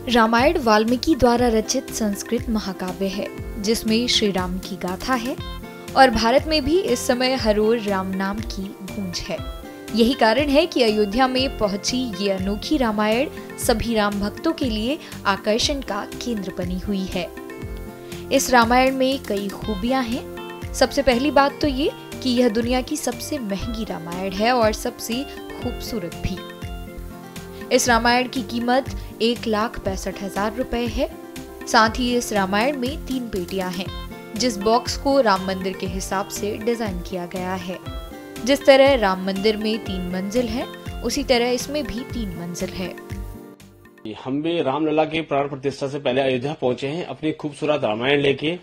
रामायण वाल्मीकि द्वारा रचित संस्कृत महाकाव्य है, जिसमें श्री राम की गाथा है और भारत में भी इस समय हर ओर राम नाम की गूंज है। यही कारण है कि अयोध्या में पहुंची ये अनोखी रामायण सभी राम भक्तों के लिए आकर्षण का केंद्र बनी हुई है। इस रामायण में कई खूबियां हैं। सबसे पहली बात तो ये कि यह दुनिया की सबसे महंगी रामायण है और सबसे खूबसूरत भी। इस रामायण की कीमत 1,65,000 रुपए है। साथ ही इस रामायण में 3 पेटियां हैं, जिस बॉक्स को राम मंदिर के हिसाब से डिजाइन किया गया है। जिस तरह राम मंदिर में 3 मंजिल है, उसी तरह इसमें भी 3 मंजिल है। हम भी रामलला की प्राण प्रतिष्ठा से पहले अयोध्या पहुंचे हैं अपनी खूबसूरत रामायण लेके।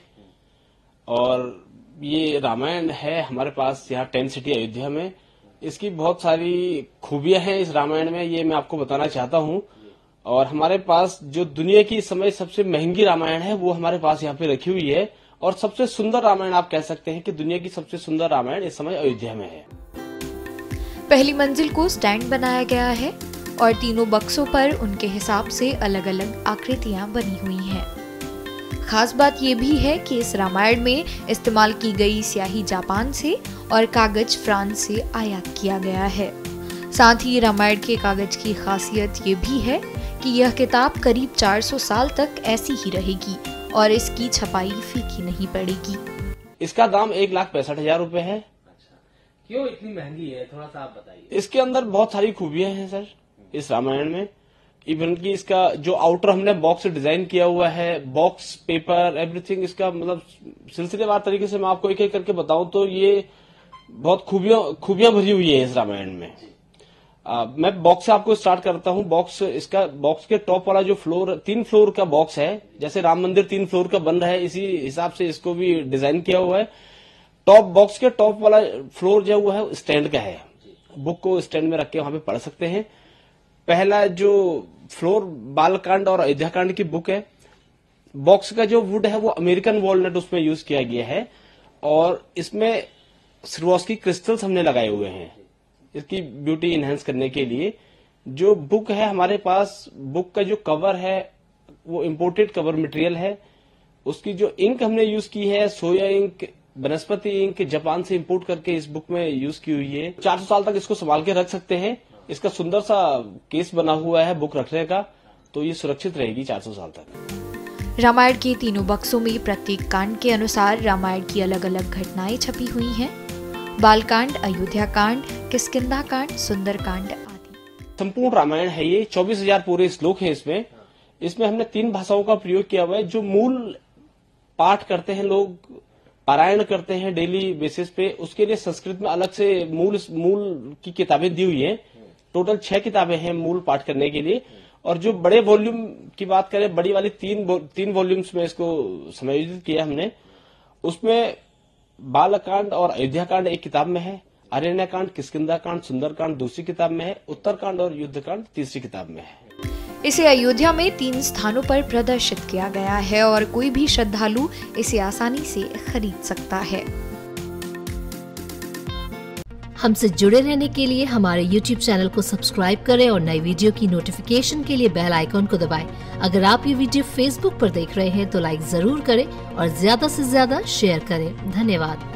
और ये रामायण है हमारे पास यहाँ टेंट सिटी अयोध्या में। इसकी बहुत सारी खूबियां हैं इस रामायण में, ये मैं आपको बताना चाहता हूँ। और हमारे पास जो दुनिया की इस समय सबसे महंगी रामायण है वो हमारे पास यहाँ पे रखी हुई है। और सबसे सुंदर रामायण आप कह सकते हैं कि दुनिया की सबसे सुंदर रामायण इस समय अयोध्या में है। पहली मंजिल को स्टैंड बनाया गया है और तीनों बक्सों पर उनके हिसाब से अलग अलग आकृतियां बनी हुई हैं। खास बात ये भी है कि इस रामायण में इस्तेमाल की गई स्याही जापान से और कागज फ्रांस से आयात किया गया है। साथ ही रामायण के कागज की खासियत ये भी है कि यह किताब करीब 400 साल तक ऐसी ही रहेगी और इसकी छपाई फीकी नहीं पड़ेगी। इसका दाम 1,65,000 रुपए है। क्यों इतनी महंगी है, थोड़ा सा आप बताइए। इसके अंदर बहुत सारी खूबियां हैं सर इस रामायण में। इवन की इसका जो आउटर हमने बॉक्स डिजाइन किया हुआ है, बॉक्स पेपर एवरीथिंग, इसका मतलब सिलसिलेवार तरीके से मैं आपको एक एक करके बताऊं तो ये बहुत खूबियां भरी हुई है इस रामायण में। मैं बॉक्स से आपको स्टार्ट करता हूं। बॉक्स के टॉप वाला जो फ्लोर 3 फ्लोर का बॉक्स है, जैसे राम मंदिर 3 फ्लोर का बन रहा है, इसी हिसाब से इसको भी डिजाइन किया हुआ है। बॉक्स के टॉप वाला फ्लोर जो हुआ है स्टैंड का है। बुक को स्टैंड में रख के वहां पे पढ़ सकते हैं। पहला जो फ्लोर बालकांड और अयोध्याकांड की बुक है। बॉक्स का जो वुड है वो अमेरिकन वॉलनट उसमें यूज किया गया है और इसमें स्वारोस्की क्रिस्टल्स हमने लगाए हुए हैं इसकी ब्यूटी इनहेंस करने के लिए। जो बुक है हमारे पास, बुक का जो कवर है वो इम्पोर्टेड कवर मटेरियल है। उसकी जो इंक हमने यूज की है सोया इंक, वनस्पति इंक, जापान से इंपोर्ट करके इस बुक में यूज की हुई है। 400 साल तक इसको संभाल के रख सकते हैं। इसका सुंदर सा केस बना हुआ है बुक रखने का, तो ये सुरक्षित रहेगी 400 साल तक। रामायण के तीनों बक्सों में प्रत्येक कांड के अनुसार रामायण की अलग अलग घटनाएं छपी हुई हैं। बालकांड, अयोध्याकांड, किष्किंधा कांड, सुंदरकांड आदि। संपूर्ण रामायण है ये। 24,000 पूरे श्लोक हैं इसमें हमने 3 भाषाओं का प्रयोग किया हुआ है। जो मूल पाठ करते हैं लोग, पारायण करते हैं डेली बेसिस पे, उसके लिए संस्कृत में अलग से मूल की किताबें दी हुई है। टोटल 6 किताबें हैं मूल पाठ करने के लिए। और जो बड़े वॉल्यूम की बात करें, बड़ी वाली 3 वॉल्यूम्स में इसको समायोजित किया हमने। उसमें बालकांड और अयोध्याकांड एक किताब में है, अरण्यकांड, किष्किंधाकांड, सुंदरकांड दूसरी किताब में है, उत्तरकांड और युद्धकांड तीसरी किताब में है। इसे अयोध्या में 3 स्थानों पर प्रदर्शित किया गया है और कोई भी श्रद्धालु इसे आसानी से खरीद सकता है। हमसे जुड़े रहने के लिए हमारे YouTube चैनल को सब्सक्राइब करें और नई वीडियो की नोटिफिकेशन के लिए बेल आइकॉन को दबाएं। अगर आप ये वीडियो Facebook पर देख रहे हैं तो लाइक जरूर करें और ज्यादा से ज्यादा शेयर करें। धन्यवाद।